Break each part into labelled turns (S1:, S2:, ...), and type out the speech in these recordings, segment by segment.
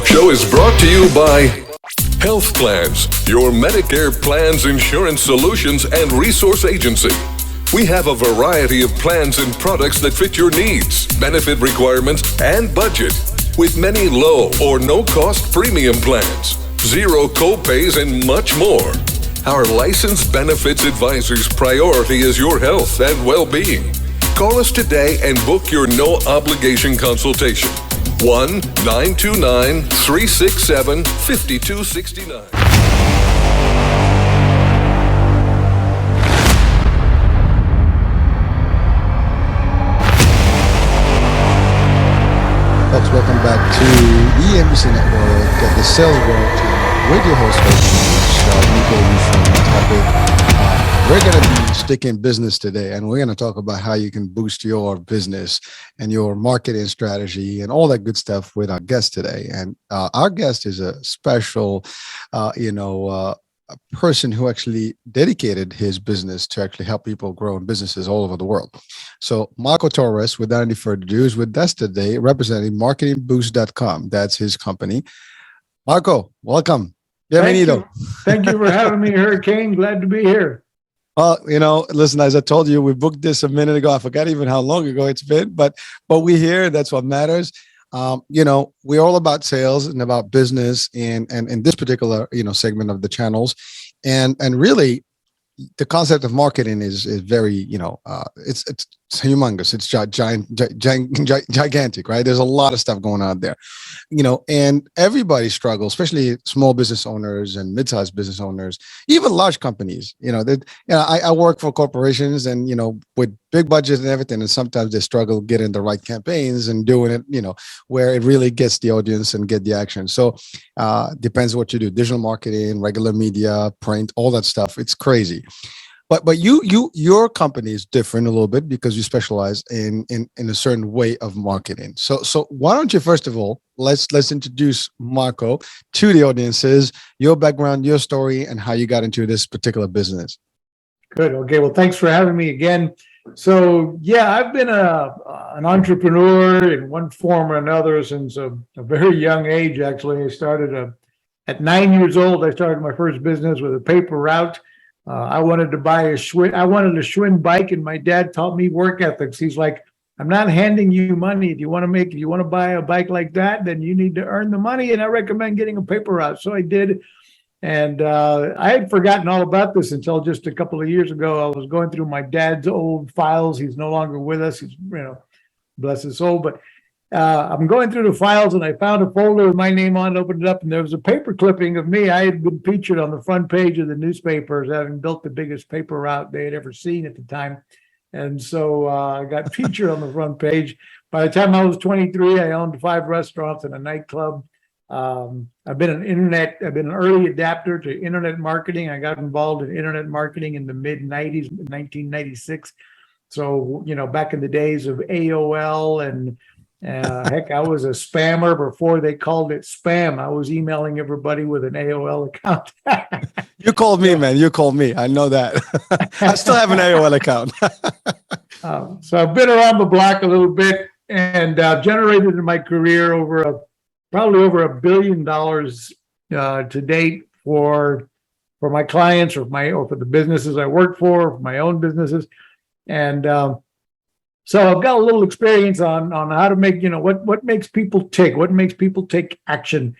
S1: Talk Show is brought to you by Health Plans, your Medicare plans, insurance solutions, and resource agency. We have a variety of plans and products that fit your needs, benefit requirements, and budget, with many low or no-cost premium plans, zero co-pays, and much more. Our licensed benefits advisor's priority is your health and well-being. Call us today and book your no-obligation consultation. 1-929-367-5269.
S2: Folks, welcome back to the NBC Network at the Sales World Channel with your host, from the topic. We're going to be sticking business today, and we're going to talk about how you can boost your business and your marketing strategy and all that good stuff with our guest today. And our guest is a special, a person who actually dedicated his business to actually help people grow in businesses all over the world. So Marco Torres, without any further ado, is with us today, representing Marketingboost.com. That's his company. Marco, welcome. Bienvenido.
S3: Thank you for having me, Hurricane. Glad to be here.
S2: Well, listen, as I told you, we booked this a minute ago. I forgot even how long ago it's been, but we're here. That's what matters. We're all about sales and about business and in this particular, segment of the channels. And really the concept of marketing is very, it's humongous. It's gigantic, right? There's a lot of stuff going on there, and everybody struggles, especially small business owners and mid-sized business owners, even large companies. I work for corporations and, with big budgets and everything, and sometimes they struggle getting the right campaigns and doing it, where it really gets the audience and get the action. So depends what you do, digital marketing, regular media, print, all that stuff. It's crazy. But your company is different a little bit because you specialize in a certain way of marketing. So why don't you, first of all, let's introduce Marco to the audiences, your background, your story, and how you got into this particular business.
S3: Good. Okay. Well, thanks for having me again. So yeah, I've been an entrepreneur in one form or another since a very young age. Actually, I started at 9 years old. I started my first business with a paper route. I wanted to buy a Schwinn bike, and my dad taught me work ethics. He's like, I'm not handing you money. If you want to buy a bike like that, then you need to earn the money. And I recommend getting a paper route. So I did. And I had forgotten all about this until just a couple of years ago. I was going through my dad's old files. He's no longer with us. He's, bless his soul. But I'm going through the files, and I found a folder with my name on it, opened it up, and there was a paper clipping of me. I had been featured on the front page of the newspapers, having built the biggest paper route they had ever seen at the time. And so I got featured on the front page. By the time I was 23, I owned 5 restaurants and a nightclub. I've been an early adapter to internet marketing. I got involved in internet marketing in the mid-90s, 1996. So, back in the days of AOL and heck, I was a spammer before they called it spam. I was emailing everybody with an AOL account.
S2: You called me, man. You called me. I know that. I still have an AOL account.
S3: So I've been around the block a little bit, and I've generated in my career probably over $1 billion to date for my clients or for the businesses I work for my own businesses. And so I've got a little experience on how to make, what makes people tick, what makes people take action.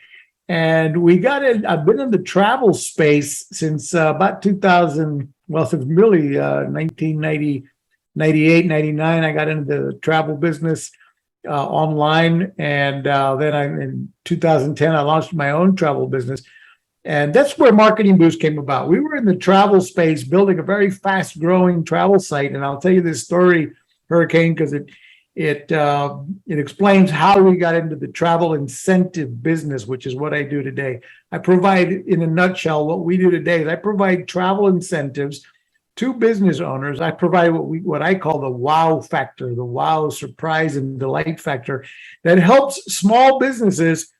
S3: And I've been in the travel space since about 2000, since really 1998, 99, I got into the travel business online. And then in 2010, I launched my own travel business. And that's where Marketing Boost came about. We were in the travel space building a very fast growing travel site. And I'll tell you this story, Hurricane, because it explains how we got into the travel incentive business, which is what I do today. I provide, in a nutshell, what we do today is I provide travel incentives to business owners. I provide what I call the wow factor, the wow surprise and delight factor that helps small businesses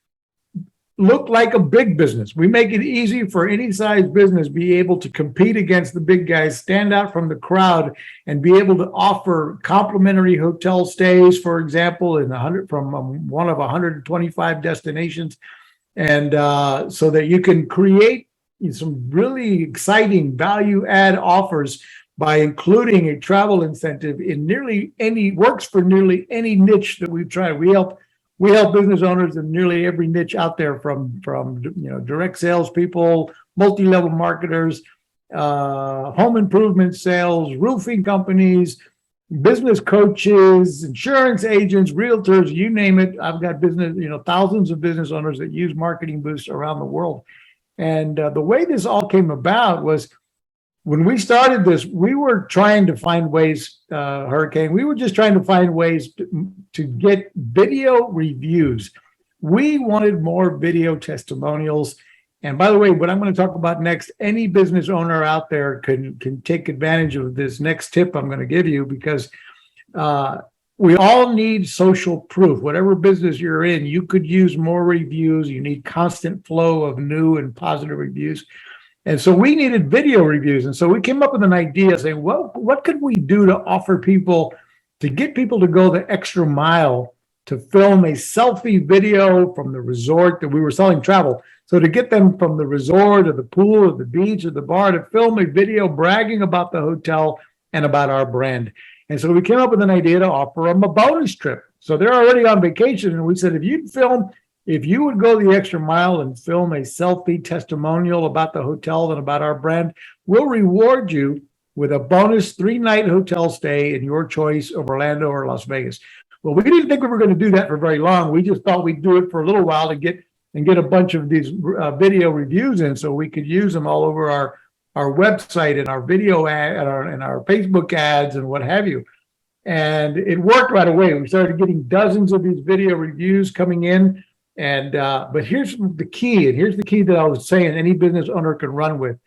S3: look like a big business. We make it easy for any size business be able to compete against the big guys, stand out from the crowd, and be able to offer complimentary hotel stays, for example, from one of 125 destinations, And so that you can create some really exciting value add offers by including a travel incentive in works for nearly any niche that we've tried. We help business owners in nearly every niche out there, from direct salespeople, multi-level marketers, home improvement sales, roofing companies, business coaches, insurance agents, realtors, you name it. I've got thousands of business owners that use Marketing Boost around the world. And the way this all came about was, when we started this, we were trying to find ways, Hurricane, we were just trying to find ways to get video reviews. We wanted more video testimonials. And by the way, what I'm going to talk about next, any business owner out there can take advantage of this next tip I'm going to give you, because we all need social proof. Whatever business you're in, you could use more reviews. You need constant flow of new and positive reviews. And so we needed video reviews. And so we came up with an idea saying, well, what could we do to offer people, to get people to go the extra mile, to film a selfie video from the resort that we were selling travel. So to get them from the resort or the pool or the beach or the bar to film a video bragging about the hotel and about our brand. And so we came up with an idea to offer them a bonus trip. So they're already on vacation. And we said, if you would go the extra mile and film a selfie testimonial about the hotel and about our brand, we'll reward you with a bonus 3-night hotel stay in your choice of Orlando or Las Vegas. Well, we didn't think we were going to do that for very long. We just thought we'd do it for a little while to get a bunch of these video reviews in, so we could use them all over our website and our video ad and our Facebook ads and what have you. And it worked right away. We started getting dozens of these video reviews coming in. And but here's the key, that I was saying any business owner can run with.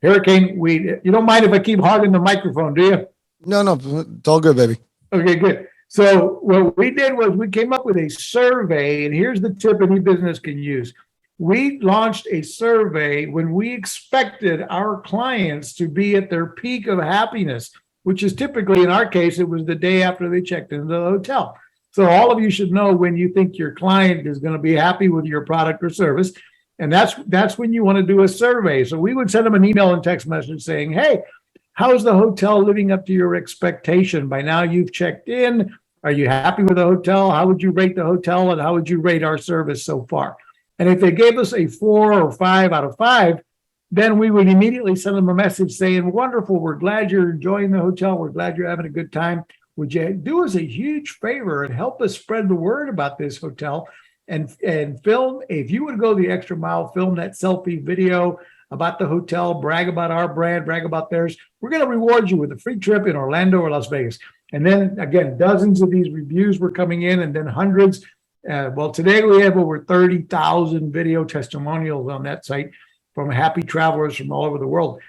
S3: Hurricane, you don't mind if I keep hogging the microphone, do you?
S2: No, it's all good, baby.
S3: Okay, good. So what we did was we came up with a survey, and here's the tip any business can use. We launched a survey when we expected our clients to be at their peak of happiness, which is typically, in our case, it was the day after they checked into the hotel. So all of you should know when you think your client is going to be happy with your product or service. And that's when you want to do a survey. So we would send them an email and text message saying, hey, how's the hotel living up to your expectation? By now you've checked in. Are you happy with the hotel? How would you rate the hotel? And how would you rate our service so far? And if they gave us a 4 or 5 out of 5, then we would immediately send them a message saying, wonderful, we're glad you're enjoying the hotel. We're glad you're having a good time. Would you do us a huge favor and help us spread the word about this hotel and film, if you would go the extra mile, film that selfie video about the hotel, brag about our brand, brag about theirs. We're going to reward you with a free trip in Orlando or Las Vegas. And then again, dozens of these reviews were coming in, and then hundreds. Well, today we have over 30,000 video testimonials on that site from happy travelers from all over the world.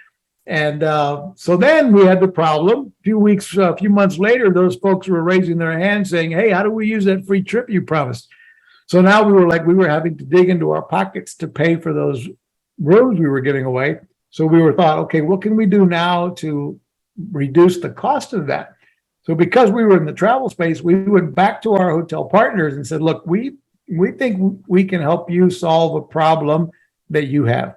S3: And so then we had the problem. A few months later, those folks were raising their hands saying, hey, how do we use that free trip you promised? So now we were having to dig into our pockets to pay for those rooms we were giving away. So we thought, okay, what can we do now to reduce the cost of that? So because we were in the travel space, we went back to our hotel partners and said, look, we think we can help you solve a problem that you have.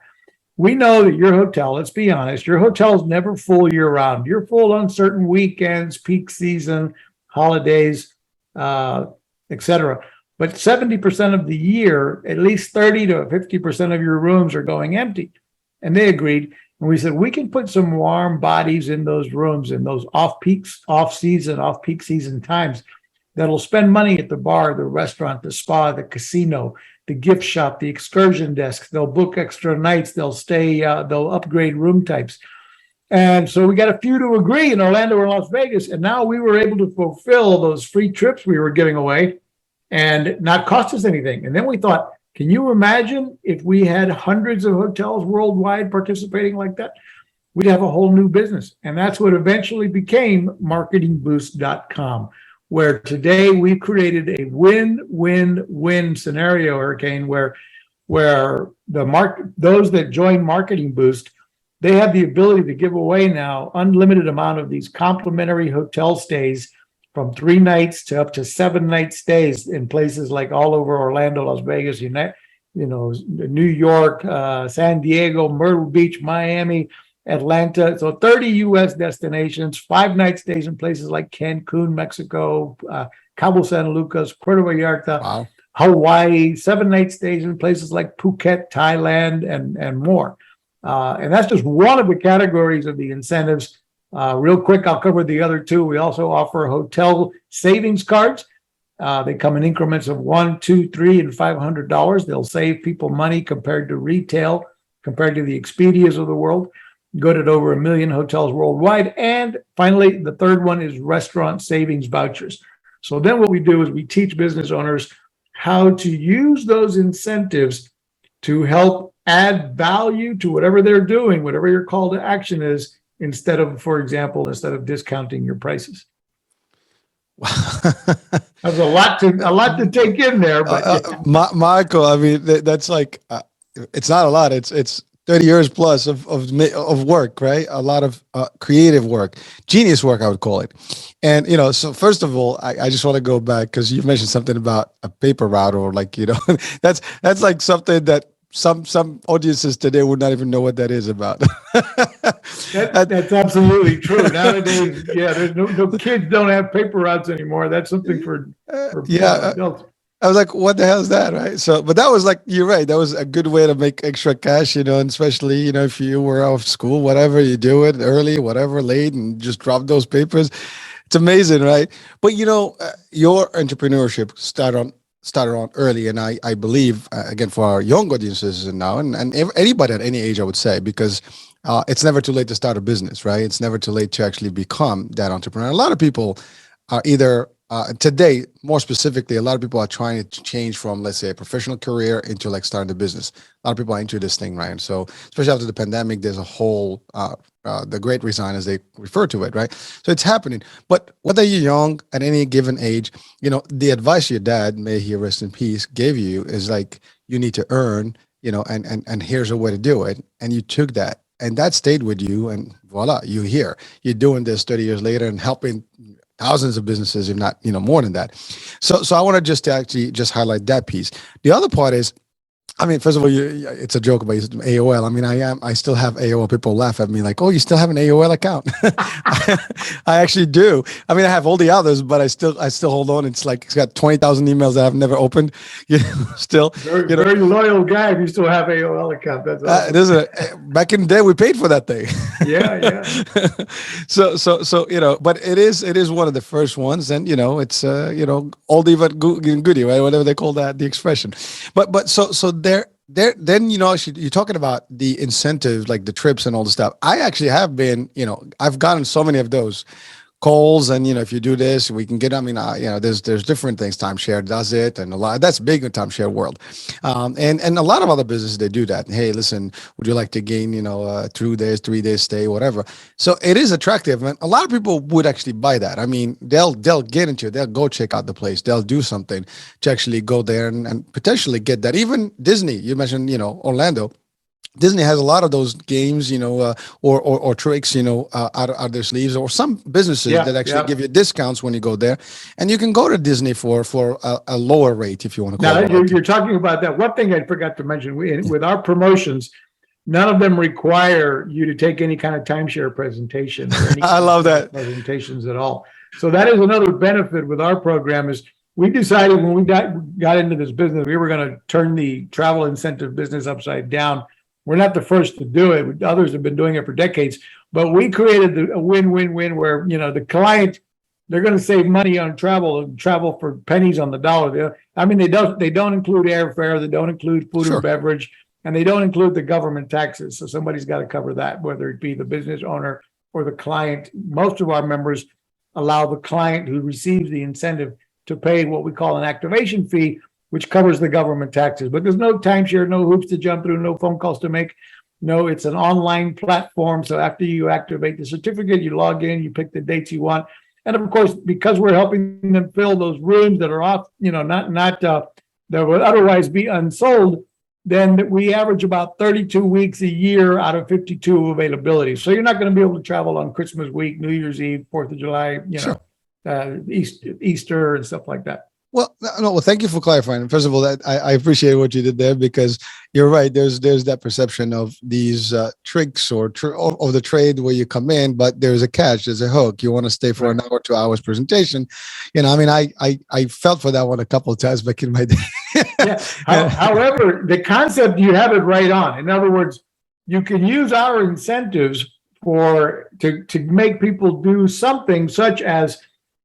S3: We know that your hotel, let's be honest, your hotel is never full year round. You're full on certain weekends, peak season, holidays, etc. But 70% of the year, at least 30 to 50% of your rooms are going empty. And they agreed. And we said, we can put some warm bodies in those rooms in those off-peak season times that'll spend money at the bar, the restaurant, the spa, the casino, the gift shop, the excursion desk. They'll book extra nights. They'll stay, they'll upgrade room types. And so we got a few to agree in Orlando or Las Vegas. And now we were able to fulfill those free trips we were giving away and not cost us anything. And then we thought, can you imagine if we had hundreds of hotels worldwide participating like that? We'd have a whole new business. And that's what eventually became Marketingboost.com, where today we've created a win-win-win scenario, Hurricane, where those that join Marketing Boost, they have the ability to give away now unlimited amount of these complimentary hotel stays from 3 nights to up to 7 night stays in places like all over Orlando, Las Vegas, New York, San Diego, Myrtle Beach, Miami, Atlanta. So 30 U.S. destinations, 5-night stays in places like Cancun, Mexico, Cabo San Lucas, Puerto Vallarta,
S2: Wow.
S3: Hawaii, 7-night stays in places like Phuket, Thailand, and more. And that's just one of the categories of the incentives. Real quick, I'll cover the other two. We also offer hotel savings cards. They come in increments of $1, $2, $3, and $500. They'll save people money compared to retail, compared to the Expedias of the world. Good at over 1 million hotels worldwide. And finally, the third one is restaurant savings vouchers. So then what we do is we teach business owners how to use those incentives to help add value to whatever they're doing, whatever your call to action is, instead of discounting your prices. There's a lot to take in there, but
S2: Michael, I mean, that's like, it's not a lot. It's 30 years plus of work, right? A lot of creative work, genius work, I would call it. And, so first of all, I just want to go back because you mentioned something about a paper route, or like, that's like something that some audiences today would not even know what that is about.
S3: That's absolutely true. Nowadays, there's no kids don't have paper routes anymore. That's something for adults.
S2: I was like, what the hell is that, right? So, but that was like, you're right. That was a good way to make extra cash, and especially, if you were out of school, whatever, you do it early, whatever, late, and just drop those papers. It's amazing, right? But, your entrepreneurship started on early, and I believe, again, for our young audiences now, and anybody at any age, I would say, because it's never too late to start a business, right? It's never too late to actually become that entrepreneur. A lot of people are either today, more specifically, a lot of people are trying to change from, let's say, a professional career into like starting a business. A lot of people are into this thing, right? And so, especially after the pandemic, there's a whole, the great resign, as they refer to it, right? So it's happening. But whether you're young at any given age, the advice your dad, may he rest in peace, gave you is like, you need to earn, and here's a way to do it. And you took that, and that stayed with you, and voila, you're here. You're doing this 30 years later and helping thousands of businesses, if not, more than that. So I want to just highlight that piece. The other part is, I mean, first of all, it's a joke about AOL. I mean, I still have AOL. People laugh at me like, "Oh, you still have an AOL account?" I actually do. I mean, I have all the others, but I still hold on. It's like, it's got 20,000 emails that I've never opened. Still.
S3: Very loyal guy. If you still have AOL account, that's awesome.
S2: Back in the day, we paid for that thing.
S3: Yeah.
S2: So but it is one of the first ones, and it's oldie but goodie, right? Whatever they call that, the expression. But so then you're talking about the incentives, like the trips and all the stuff. I actually have been, I've gotten so many of those calls, and if you do this, we can get. I mean, there's different things. Timeshare does it, and a lot that's big in timeshare world, and a lot of other businesses, they do that. Hey, listen, would you like to gain 2 days, 3 days stay, whatever? So it is attractive, and a lot of people would actually buy that. I mean, they'll get into it. They'll go check out the place. They'll do something to actually go there and potentially get that. Even Disney, you mentioned, Orlando. Disney has a lot of those games, or tricks, out of their sleeves, or some businesses that actually give you discounts when you go there, and you can go to Disney for a lower rate, if you want to call it.
S3: You're talking about that. One thing I forgot to mention, with our promotions, none of them require you to take any kind of timeshare presentation. Or any
S2: I love that.
S3: Presentations at all. So that is another benefit with our program. Is we decided when we got into this business, we were going to turn the travel incentive business upside down. We're not the first to do it. Others have been doing it for decades, but we created a win-win-win where, the client, they're going to save money on travel for pennies on the dollar. I mean, they don't include airfare, they don't include food and beverage, and they don't include the government taxes. So somebody's got to cover that, whether it be the business owner or the client. Most of our members allow the client who receives the incentive to pay what we call an activation fee, which covers the government taxes. But there's no timeshare, no hoops to jump through, no phone calls to make. No, it's an online platform. So after you activate the certificate, you log in, you pick the dates you want. And of course, because we're helping them fill those rooms that are off, that would otherwise be unsold, then we average about 32 weeks a year out of 52 availability. So you're not going to be able to travel on Christmas week, New Year's Eve, 4th of July, Easter and stuff like that.
S2: Well, no, well, thank you for clarifying. First of all, that I appreciate what you did there, because you're right. There's that perception of these tricks of the trade where you come in, but there's a catch, there's a hook. You want to stay for an hour, 2 hours presentation. I mean, I felt for that one a couple of times back in my day.
S3: Yeah. However, the concept, you have it right on. In other words, you can use our incentives to make people do something, such as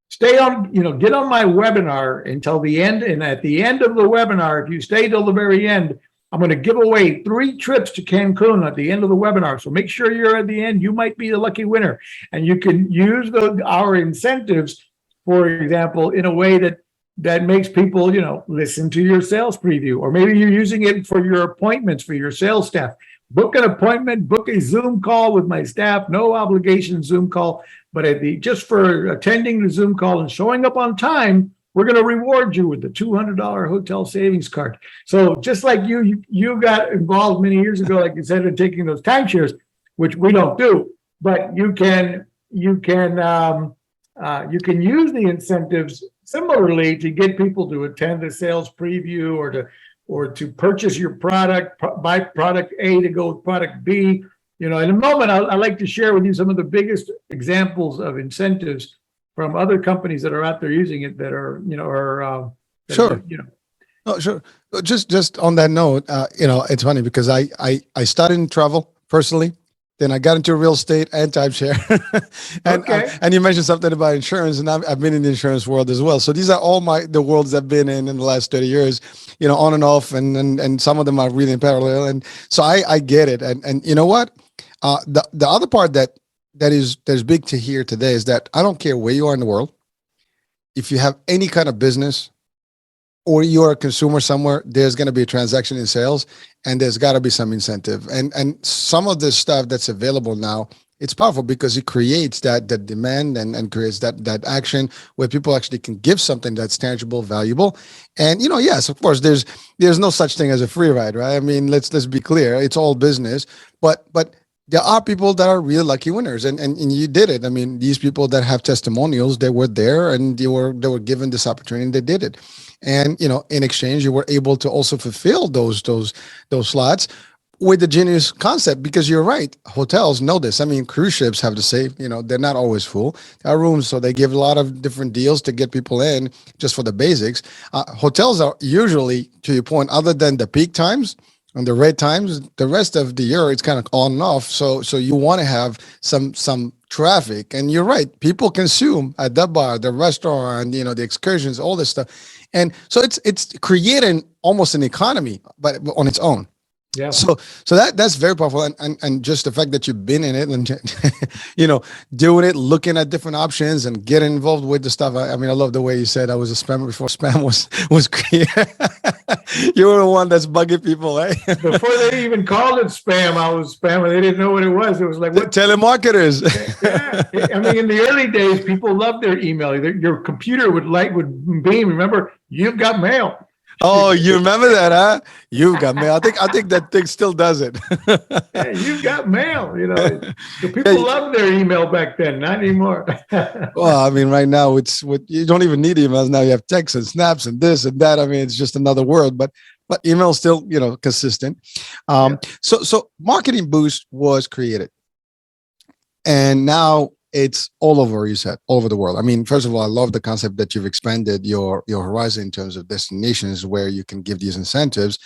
S3: stay on, get on my webinar until the end. And at the end of the webinar, if you stay till the very end, I'm going to give away 3 trips to Cancun at the end of the webinar. So make sure you're at the end. You might be the lucky winner. And you can use our incentives, for example, in a way that makes people, listen to your sales preview, or maybe you're using it for your appointments for your sales staff. Book an appointment, book a Zoom call with my staff, no obligation Zoom call, but just for attending the Zoom call and showing up on time, we're going to reward you with the $200 hotel savings card. So just like you got involved many years ago, like you said, in taking those timeshares, which we don't do, but you can use the incentives similarly to get people to attend a sales preview, or to purchase your product, buy product A to go with product B. In a moment, I'd like to share with you some of the biggest examples of incentives from other companies that are out there using it that are,
S2: Sure. Oh, sure. Just on that note, it's funny because I started in travel personally. Then I got into real estate and timeshare. and you mentioned something about insurance, and I've been in the insurance world as well. So these are all the worlds I've been in the last 30 years, on and off, and some of them are really in parallel. And so I get it. And you know what? The other part that's big to hear today is that I don't care where you are in the world. If you have any kind of business, or you're a consumer somewhere, there's going to be a transaction in sales, and there's got to be some incentive. And some of this stuff that's available now, it's powerful because it creates that demand and creates that action where people actually can give something that's tangible, valuable. And, yes, of course, there's no such thing as a free ride, right? I mean, let's be clear. It's all business, but there are people that are real lucky winners, and you did it. I mean, these people that have testimonials, they were there and they were given this opportunity and they did it. And, in exchange, you were able to also fulfill those slots with the genius concept, because you're right. Hotels know this. I mean, cruise ships have to say, they're not always full. There are rooms, so they give a lot of different deals to get people in just for the basics. Hotels are usually, to your point, other than the peak times and the red times, the rest of the year, it's kind of on and off. So you want to have some traffic. And you're right. People consume at the bar, the restaurant, the excursions, all this stuff. And so it's creating almost an economy, but on its own. Yeah. So that's very powerful. And just the fact that you've been in it and, doing it, looking at different options and getting involved with the stuff. I mean, I love the way you said I was a spammer before spam was created. You were the one that's bugging people, eh?
S3: Before they even called it spam, I was spammer. They didn't know what it was. It was like, what?
S2: Telemarketers.
S3: Yeah. I mean, in the early days, people loved their email. Your computer would beam. Remember, you've got mail.
S2: Oh, you remember that, huh? You've got mail. I think that thing still does it.
S3: Yeah, you've got mail. The people loved their email back then, not anymore.
S2: Well, I mean, right now you don't even need emails now. You have texts and snaps and this and that. I mean, it's just another world. But email is still consistent. So Marketing Boost was created, and now it's all over, you said, all over the world. I mean, first of all, I love the concept that you've expanded your horizon in terms of destinations where you can give these incentives.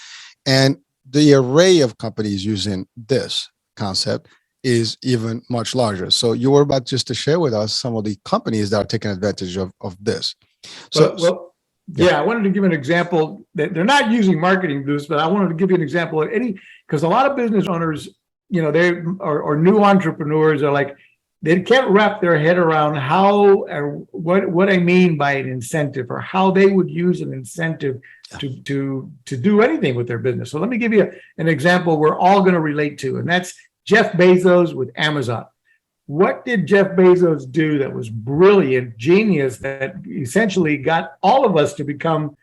S2: And the array of companies using this concept is even much larger. So you were about just to share with us some of the companies that are taking advantage of this.
S3: Yeah, I wanted to give an example that they're not using Marketing Boost, but I wanted to give you an example of because a lot of business owners, they are new entrepreneurs are like, they can't wrap their head around how or what I mean by an incentive, or how they would use an incentive to do anything with their business. So let me give you an example we're all going to relate to, and that's Jeff Bezos with Amazon. What did Jeff Bezos do that was brilliant, genius, that essentially got all of us to become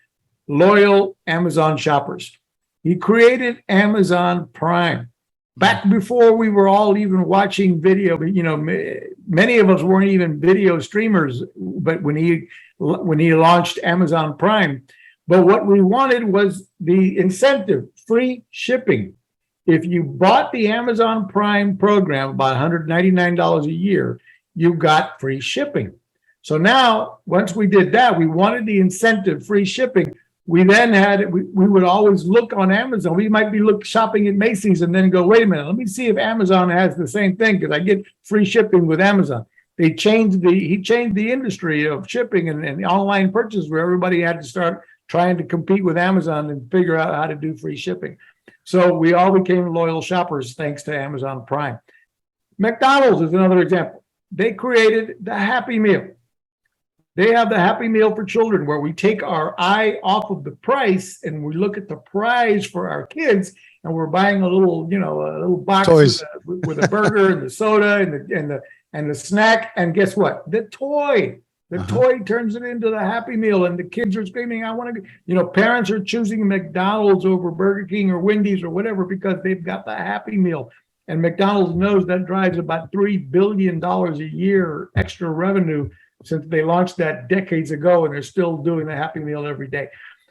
S3: loyal Amazon shoppers? He created Amazon Prime. Back before we were all even watching video, many of us weren't even video streamers, but when he launched Amazon Prime, but what we wanted was the incentive, free shipping. If you bought the Amazon Prime program, about $199 a year, you got free shipping. So now, once we did that, we wanted the incentive, free shipping. We then we would always look on Amazon. We might be shopping at Macy's and then go, wait a minute, let me see if Amazon has the same thing, because I get free shipping with Amazon. He changed the industry of shipping and online purchase, where everybody had to start trying to compete with Amazon and figure out how to do free shipping. So we all became loyal shoppers thanks to Amazon Prime. McDonald's is another example. They created the Happy Meal. They have the Happy Meal for children, where we take our eye off of the price and we look at the prize for our kids, and we're buying a little box with a burger and the soda and the snack. And guess what? The toy turns it into the Happy Meal, and the kids are screaming, I want to, parents are choosing McDonald's over Burger King or Wendy's or whatever, because they've got the Happy Meal. And McDonald's knows that drives about $3 billion a year extra revenue, since they launched that decades ago, and they're still doing the Happy Meal every day.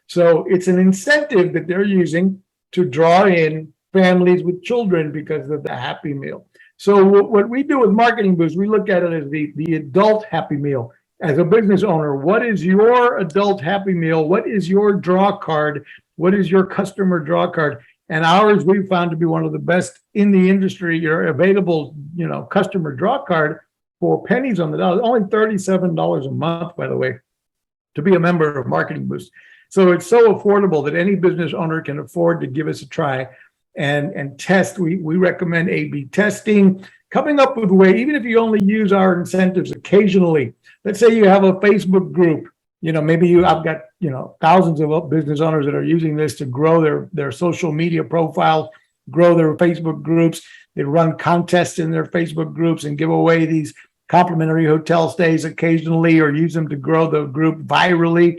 S3: So it's an incentive that they're using to draw in families with children because of the Happy Meal. So what we do with Marketing Boost, we look at it as the adult Happy Meal. As a business owner, what is your adult Happy Meal? What is your draw card? What is your customer draw card? And ours, we've found to be one of the best in the industry. Your available, customer draw card for pennies on the dollar, only $37 a month, by the way, to be a member of Marketing Boost. So it's so affordable that any business owner can afford to give us a try and test. We recommend A/B testing, coming up with a way, even if you only use our incentives occasionally. Let's say you have a Facebook group, I've got, thousands of business owners that are using this to grow their social media profiles, grow their Facebook groups. They run contests in their Facebook groups and give away these complimentary hotel stays occasionally, or use them to grow the group virally.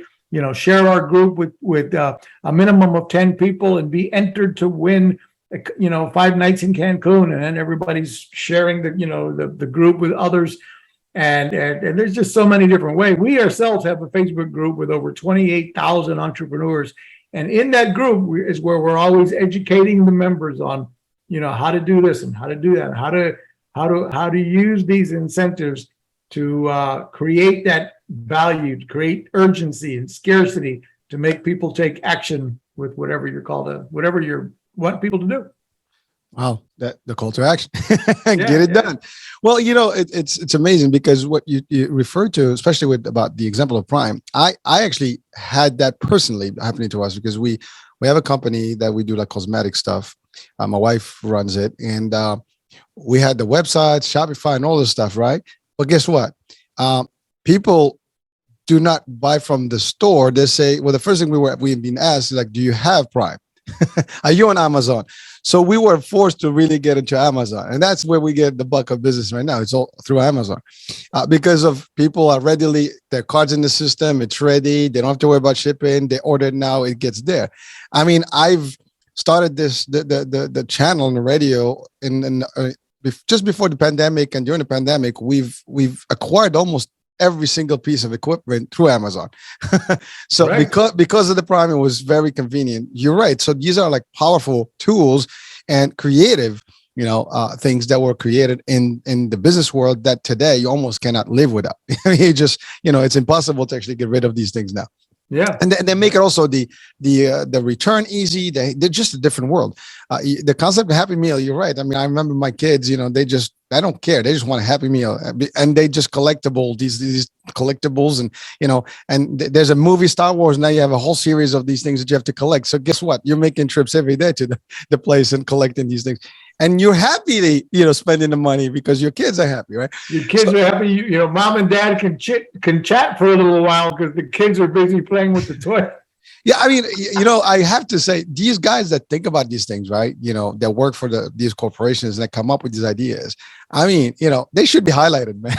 S3: Share our group with a minimum of 10 people and be entered to win, 5 nights in Cancun, and then everybody's sharing the group with others. And there's just so many different ways. We ourselves have a Facebook group with over 28,000 entrepreneurs. And in that group is where we're always educating the members on, how to do this and how to do that, how to use these incentives to create that value, to create urgency and scarcity, to make people take action with whatever whatever you want people to do.
S2: Wow, the call to action. Get it done. Well, it's amazing, because what you referred to, especially about the example of Prime, I actually had that personally happening to us, because we have a company that we do like cosmetic stuff. My wife runs it, and we had the website, Shopify, and all this stuff, right? But guess what? People do not buy from the store. They say, well, the first thing we've been asked is like, do you have Prime? Are you on Amazon? So we were forced to really get into Amazon, and that's where we get the bulk of business right now. It's all through Amazon, because of people are their cards in the system. It's ready. They don't have to worry about shipping. They order it now. It gets there. I mean, I've started the channel on the radio just before the pandemic, and during the pandemic, we've acquired almost every single piece of equipment through Amazon. So right. because of the Prime, it was very convenient. You're right. So these are like powerful tools and creative, things that were created in the business world that today you almost cannot live without. You just, it's impossible to actually get rid of these things now. Yeah, and they make it also the return easy. They're just a different world. The concept of Happy Meal, you're right. I mean, I remember my kids. I don't care. They just want a Happy Meal, and they just these collectibles, and there's a movie Star Wars. Now you have a whole series of these things that you have to collect. So guess what? You're making trips every day to the place and collecting these things. And you're happy to, spending the money because your kids are happy, right?
S3: Your kids are happy. Mom and dad can chat for a little while because the kids are busy playing with the toy.
S2: Yeah, I mean, I have to say, these guys that think about these things, right? That work for these corporations that come up with these ideas. I mean, they should be highlighted, man.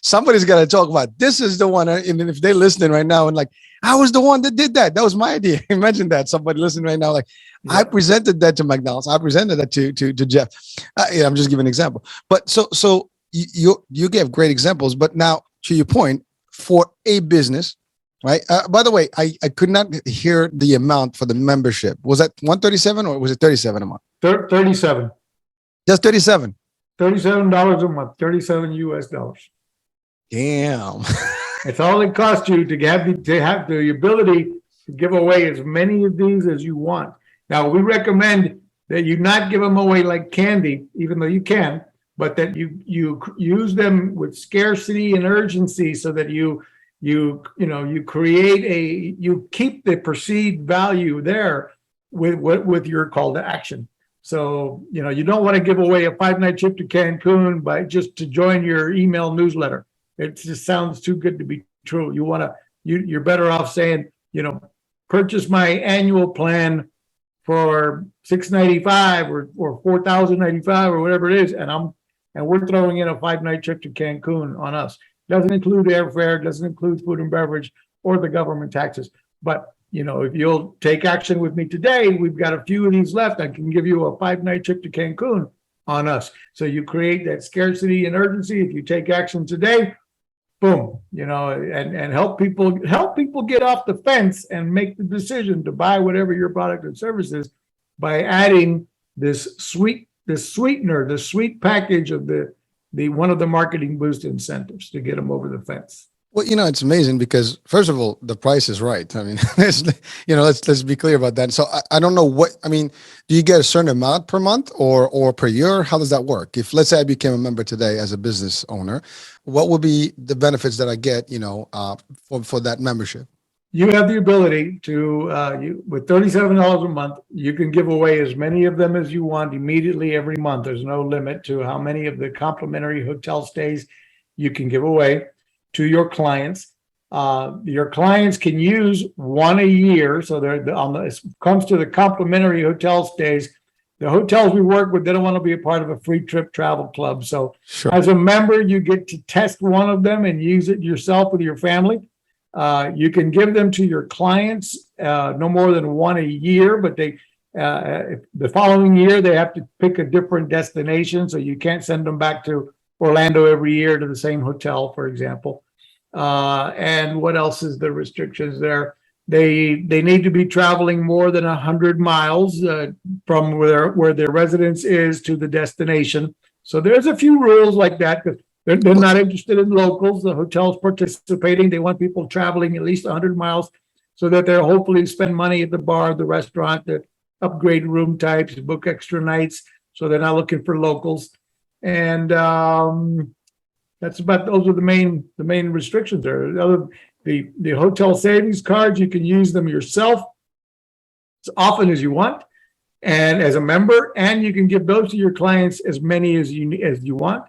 S2: Somebody's got to talk about this is the one. And if they're listening right now and like, I was the one that did that. That was my idea. Imagine that somebody listening right now, like, I presented that to McDonald's. I presented that to Jeff. I'm just giving an example. But so you gave great examples. But now to your point, for a business. Right. By the way, I could not hear the amount for the membership. Was that 137 or was it 37 a month?
S3: 37.
S2: Just 37.
S3: $37 a month. 37 US dollars.
S2: Damn.
S3: It's all it costs you to have the ability to give away as many of these as you want. Now, we recommend that you not give them away like candy, even though you can, but that you use them with scarcity and urgency so that you keep the perceived value there with your call to action. So, you don't want to give away a 5-night trip to Cancun just to join your email newsletter. It just sounds too good to be true. You're better off saying, purchase my annual plan for $695 or $4,095 or whatever it is. And we're throwing in a 5-night trip to Cancun on us. Doesn't include airfare, doesn't include food and beverage or the government taxes. But, if you'll take action with me today, we've got a few of these left. I can give you a 5-night trip to Cancun on us. So you create that scarcity and urgency. If you take action today, boom, and help people get off the fence and make the decision to buy whatever your product or service is by adding this sweetener, the sweet package of the one of the Marketing Boost incentives to get them over the fence.
S2: Well, it's amazing because first of all, the price is right. I mean, let's be clear about that. So I don't know do you get a certain amount per month or per year? How does that work? If let's say I became a member today as a business owner, what would be the benefits that I get, for that membership?
S3: You have the ability to, with $37 a month, you can give away as many of them as you want immediately every month. There's no limit to how many of the complimentary hotel stays you can give away to your clients. Your clients can use one a year. So it comes to the complimentary hotel stays. The hotels we work with, they don't want to be a part of a free trip travel club. So sure. As a member, you get to test one of them and use it yourself with your family. You can give them to your clients, no more than one a year, but the following year, they have to pick a different destination. So you can't send them back to Orlando every year to the same hotel, for example. And what else is the restrictions there? They need to be traveling more than 100 miles from where their residence is to the destination. So there's a few rules like that because they're not interested in locals. The hotel's participating. They want people traveling at least 100 miles so that they'll hopefully spend money at the bar, the restaurant, to upgrade room types, book extra nights. So they're not looking for locals. And those are the main restrictions there. The hotel savings cards, you can use them yourself as often as you want and as a member, and you can give those to your clients as many as you want,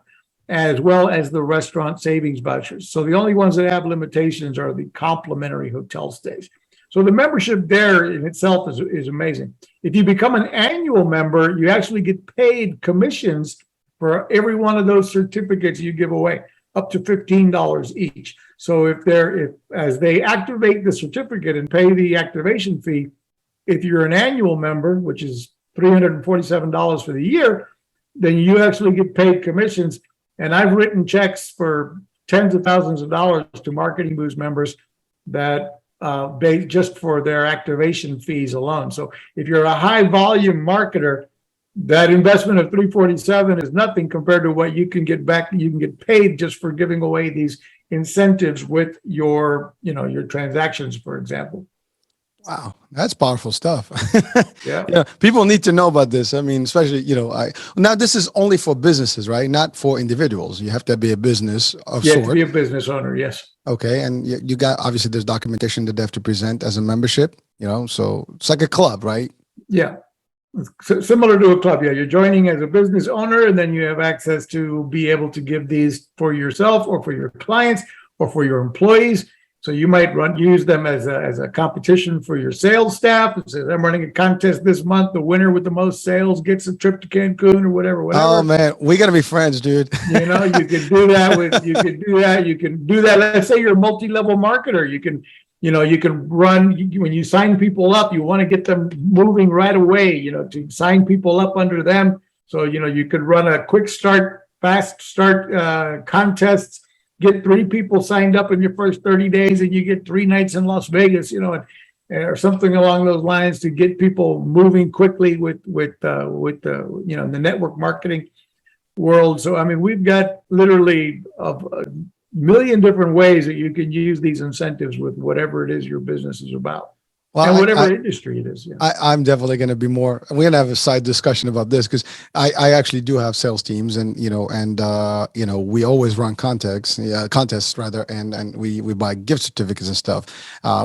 S3: as well as the restaurant savings vouchers. So the only ones that have limitations are the complimentary hotel stays. So the membership there in itself is amazing. If you become an annual member, you actually get paid commissions for every one of those certificates you give away, up to $15 each. So as they activate the certificate and pay the activation fee, if you're an annual member, which is $347 for the year, then you actually get paid commissions. And I've written checks for tens of thousands of dollars to Marketing Boost members that just for their activation fees alone. So if you're a high volume marketer, that investment of $347 is nothing compared to what you can get back. You can get paid just for giving away these incentives with your transactions, for example.
S2: Wow, that's powerful stuff.
S3: Yeah.
S2: People need to know about this. I mean, especially, now this is only for businesses, right? Not for individuals. You have to be a business of sort.
S3: To be a business owner, yes.
S2: Okay, and you got, obviously there's documentation that they have to present as a membership, so it's like a club, right?
S3: Yeah. Similar to a club. Yeah, you're joining as a business owner, and then you have access to be able to give these for yourself or for your clients or for your employees. So you might use them as a competition for your sales staff. It says, I'm running a contest this month. The winner with the most sales gets a trip to Cancun or whatever.
S2: Oh man, we gotta be friends, dude.
S3: You know, you can do that you can do that. Let's say you're a multi-level marketer. You can run, when you sign people up, you want to get them moving right away, to sign people up under them. So, you could run a quick start, fast start contests, get 3 people signed up in your first 30 days and you get 3 nights in Las Vegas, or something along those lines to get people moving quickly with the network marketing world. So, I mean, we've got literally a million different ways that you can use these incentives with whatever it is your business is about. Well, and whatever industry it is. Yeah.
S2: I'm definitely going to be we're going to have a side discussion about this because I actually do have sales teams and, we always run contests rather, and we buy gift certificates and stuff.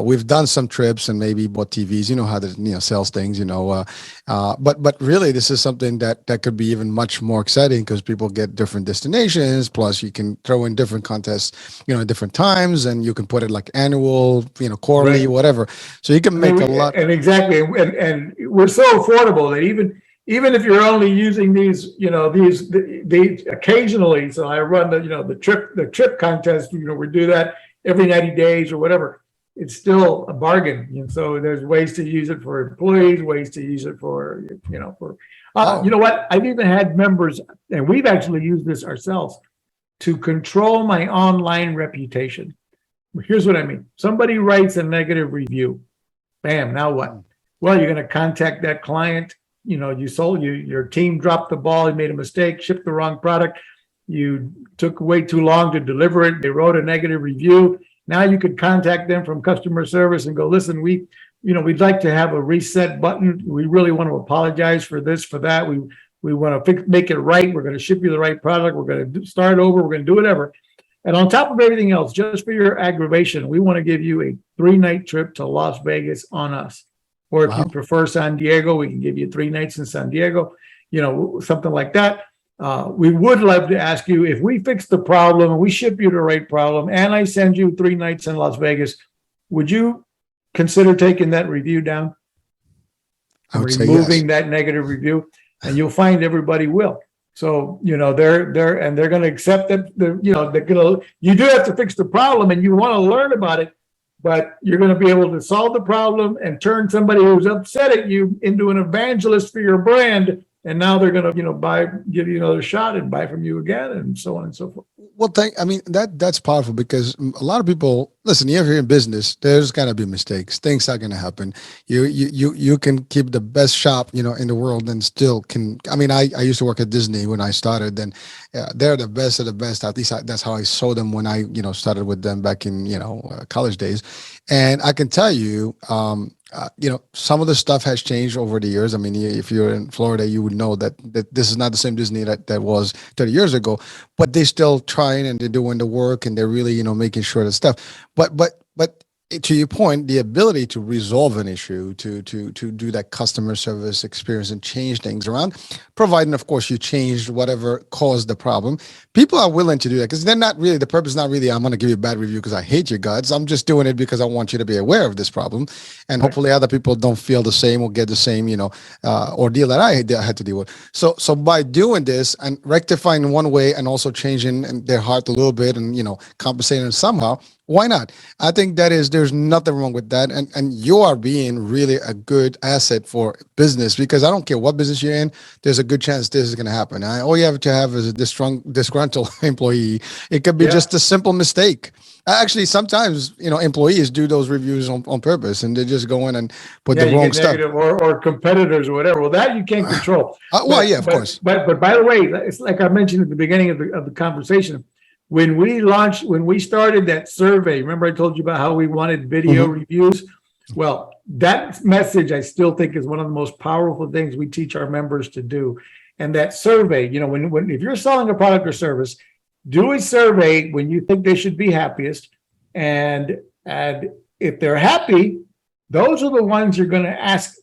S2: We've done some trips and maybe bought TVs, how the, sales things, but really this is something that could be even much more exciting because people get different destinations. Plus you can throw in different contests, at different times, and you can put it like annual, quarterly, right, whatever. So you can make a lot.
S3: And exactly. And we're so affordable that even if you're only using these, these occasionally. So I run the trip contest, we do that every 90 days or whatever. It's still a bargain. And so there's ways to use it for employees, ways to use it for, you know what? I've even had members, and we've actually used this ourselves to control my online reputation. Here's what I mean. Somebody writes a negative review. Bam, now what? Well, you're going to contact that client. Your team dropped the ball, you made a mistake, shipped the wrong product. You took way too long to deliver it. They wrote a negative review. Now you could contact them from customer service and go, listen, we'd like to have a reset button. We really want to apologize for this, for that. We want to make it right. We're going to ship you the right product. We're going to start over. We're going to do whatever. And on top of everything else, just for your aggravation, we want to give you a 3-night trip to Las Vegas on us. Or if you prefer San Diego, we can give you 3 nights in San Diego, something like that. We would love to ask you, if we fix the problem and we ship you the right problem and I send you 3 nights in Las Vegas, would you consider taking that review down?
S2: I would say
S3: removing
S2: yes.
S3: That negative review, and you'll find everybody will. So, they're going to accept that, you do have to fix the problem and you want to learn about it, but you're going to be able to solve the problem and turn somebody who's upset at you into an evangelist for your brand. And now they're going to, give you another shot and buy from you again, and so on and so forth.
S2: Well, that's powerful because a lot of people, listen, if you're in business, there's going to be mistakes. Things are going to happen. You can keep the best shop, in the world and still can. I used to work at Disney when I started, and they're the best of the best. At least that's how I saw them when I, started with them back in, college days. And I can tell you, some of the stuff has changed over the years. If you're in Florida, you would know that this is not the same Disney that was 30 years ago, but they're still trying and they're doing the work and they're really, making sure that stuff. But to your point, the ability to resolve an issue, to do that customer service experience and change things around, providing, of course, you changed whatever caused the problem. People are willing to do that because they're not really, the purpose is not really, I'm going to give you a bad review because I hate your guts. I'm just doing it because I want you to be aware of this problem. And hopefully other people don't feel the same or get the same, ordeal that I had to deal with. So by doing this and rectifying one way and also changing their heart a little bit and, compensating them somehow, why not? I think there's nothing wrong with that. And you are being really a good asset for business because I don't care what business you're in, there's a good chance this is going to happen. All you have to have is a disgruntled employee. It could be just a simple mistake. Actually, sometimes, employees do those reviews on purpose and they just go in and put the wrong stuff.
S3: Or competitors or whatever. Well, that you can't control.
S2: Of course.
S3: But by the way, it's like I mentioned at the beginning of the conversation, when we started that survey, remember I told you about how we wanted video reviews? Well, that message I still think is one of the most powerful things we teach our members to do. And that survey, if you're selling a product or service, do a survey when you think they should be happiest. And if they're happy, those are the ones you're going to ask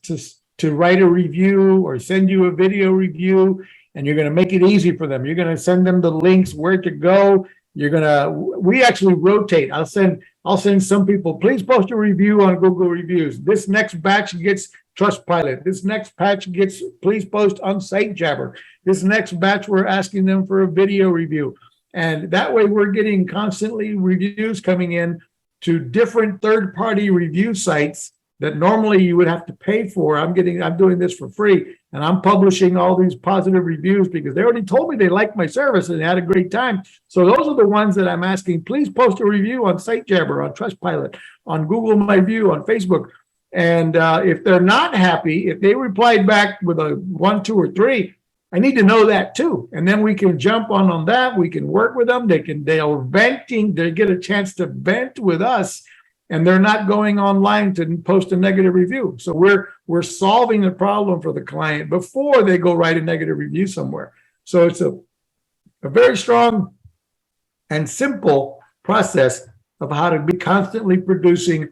S3: to write a review or send you a video review. And you're going to make it easy for them. You're going to send them the links where to go. we actually rotate. I'll send some people, please post a review on Google Reviews. This next batch gets Trustpilot. This next batch gets, please post on SiteJabber. This next batch, we're asking them for a video review. And that way we're getting constantly reviews coming in to different third-party review sites that normally you would have to pay for. I'm doing this for free, and I'm publishing all these positive reviews because they already told me they liked my service and they had a great time. So those are the ones that I'm asking, please post a review on SiteJabber, on Trustpilot, on Google My View, on Facebook. And if they're not happy, if they replied back with a 1, 2, or 3, I need to know that too. And then we can jump on that. We can work with them. They're venting, they get a chance to vent with us, and they're not going online to post a negative review. So we're solving the problem for the client before they go write a negative review somewhere. So it's a very strong and simple process of how to be constantly producing,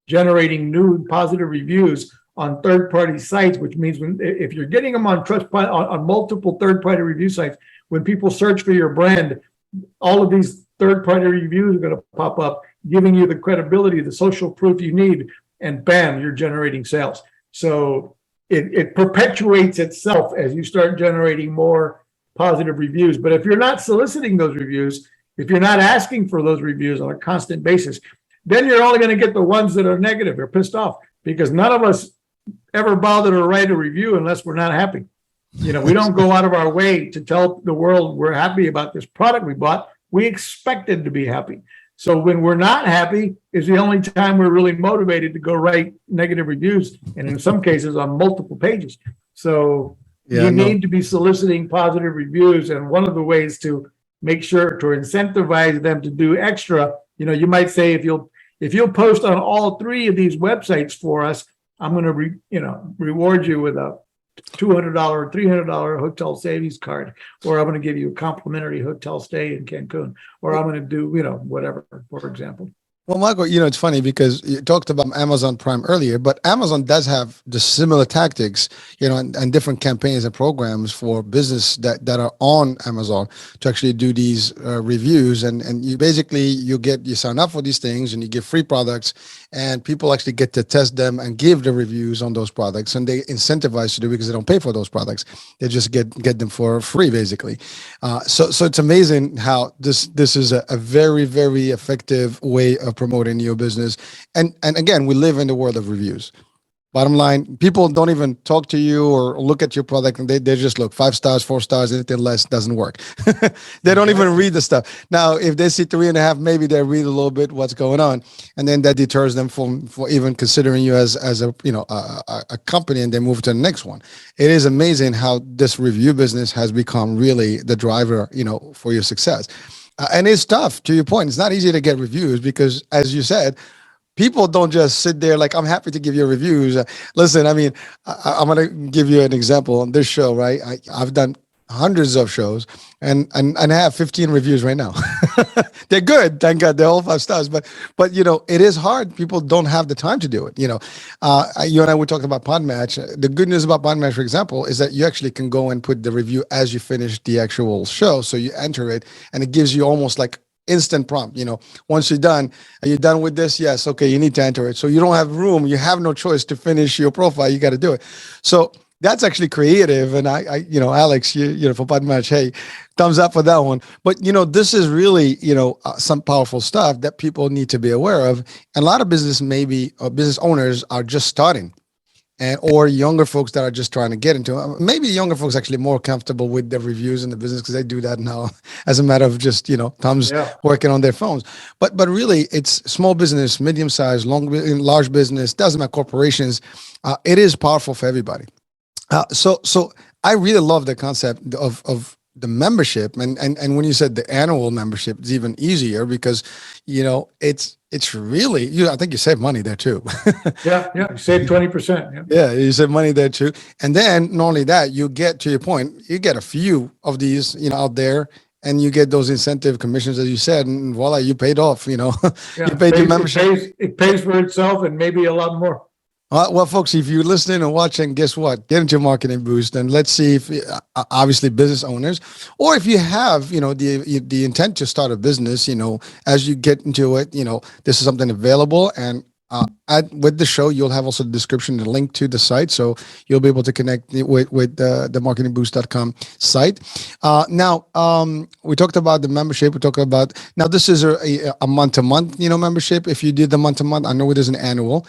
S3: generating new positive reviews on third-party sites, which means if you're getting them on Trustpilot, on multiple third-party review sites, when people search for your brand, all of these third-party reviews are going to pop up, giving you the credibility, the social proof you need, and bam, you're generating sales. So it perpetuates itself as you start generating more positive reviews. But if you're not soliciting those reviews, if you're not asking for those reviews on a constant basis, then you're only going to get the ones that are negative or pissed off, because none of us ever bother to write a review unless we're not happy. We don't go out of our way to tell the world we're happy about this product we bought. We expected to be happy. So when we're not happy is the only time we're really motivated to go write negative reviews, and in some cases on multiple pages. So you need to be soliciting positive reviews, and one of the ways to make sure to incentivize them to do extra, you might say, if you'll post on all 3 of these websites for us, I'm going to reward you with a $200 or $300 hotel savings card, or I'm going to give you a complimentary hotel stay in Cancun, or I'm going to do, whatever, for example.
S2: Well, Michael, it's funny because you talked about Amazon Prime earlier, but Amazon does have the similar tactics, and different campaigns and programs for business that are on Amazon to actually do these reviews. And you sign up for these things and you give free products, and people actually get to test them and give the reviews on those products, and they incentivize to do it because they don't pay for those products. They just get them for free, basically. So it's amazing how this is a very, very effective way of promoting your business. And again, we live in the world of reviews. Bottom line, people don't even talk to you or look at your product, and they just look 5 stars, 4 stars, anything less doesn't work. They don't even read the stuff. Now, if they see 3.5, maybe they read a little bit what's going on, and then that deters them for even considering you as a company, and they move to the next one. It is amazing how this review business has become really the driver, for your success. And it's tough, to your point. It's not easy to get reviews because, as you said, people don't just sit there like, I'm happy to give you reviews. Listen, I'm going to give you an example on this show, right? I've done hundreds of shows and I have 15 reviews right now. They're good. Thank God. They're all 5 stars. But it is hard. People don't have the time to do it. You and I were talking about Podmatch. The good news about Podmatch, for example, is that you actually can go and put the review as you finish the actual show. So you enter it and it gives you almost like instant prompt. Once you're done, are you done with this? Yes. Okay. You need to enter it. So you don't have room. You have no choice to finish your profile. You got to do it. So that's actually creative. And I Alex, for Podmatch, hey, thumbs up for that one. But, this is really, some powerful stuff that people need to be aware of. And a lot of business owners are just starting. Or younger folks that are just trying to get into it. Maybe younger folks actually more comfortable with the reviews in the business because they do that now as a matter of just, thumbs working on their phones. But really, it's small business, medium-sized, large business, doesn't matter, corporations. It is powerful for everybody. So I really love the concept of the membership. And when you said the annual membership, it's even easier because, it's really, I think you save money there too.
S3: Yeah. You save 20%.
S2: Yeah, you save money there too. And then not only that, you get, to your point, you get a few of these, out there, and you get those incentive commissions, as you said, and voila, you paid off, you paid your membership.
S3: It pays for itself and maybe a lot more.
S2: Well, folks, if you're listening and watching, guess what? Get into Marketing Boost, and let's see if, obviously, business owners, or if you have, the intent to start a business, as you get into it, this is something available. And with the show, you'll have also the description, the link to the site, so you'll be able to connect with the marketingboost.com site. Now, we talked about the membership. We talked about, now this is a month-to-month, membership. If you did the month-to-month, I know it is an annual,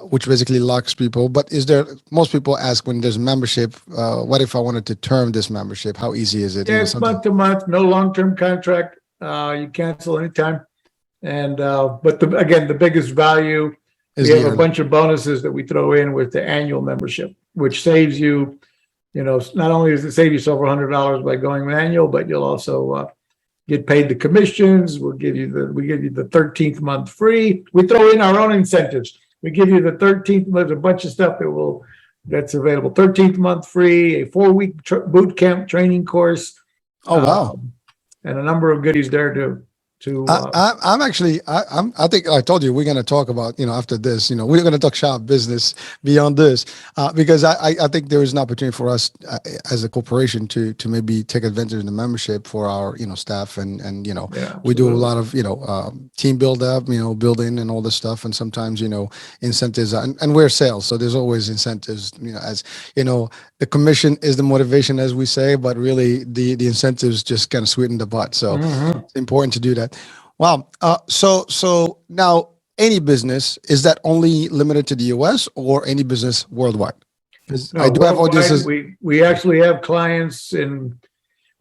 S2: which basically locks people. But most people ask when there's membership, what if I wanted to term this membership? How easy is it?
S3: Yeah, it's month to month, no long-term contract. You cancel anytime. And but again, the biggest value, we have a bunch of bonuses that we throw in with the annual membership, which saves you, not only does it save you several $100s by going annual, but you'll also get paid the commissions. We give you the 13th month free. We throw in our own incentives. We give you the 13th. There's a bunch of stuff that's available. 13th month free, a 4-week boot camp training course.
S2: Oh, wow.
S3: And a number of goodies there too.
S2: I think I told you we're going to talk about, after this, we're going to talk shop business beyond this, because I think there is an opportunity for us as a corporation to maybe take advantage of the membership for our, staff and we do a lot of, team build up, building and all this stuff. And sometimes, incentives and we're sales. So there's always incentives, as, the commission is the motivation, as we say, but really the incentives just kind of sweeten the pot. So it's important to do that. Wow. So now any business, is that only limited to the US or any business worldwide?
S3: No, I do have audiences. We actually have clients in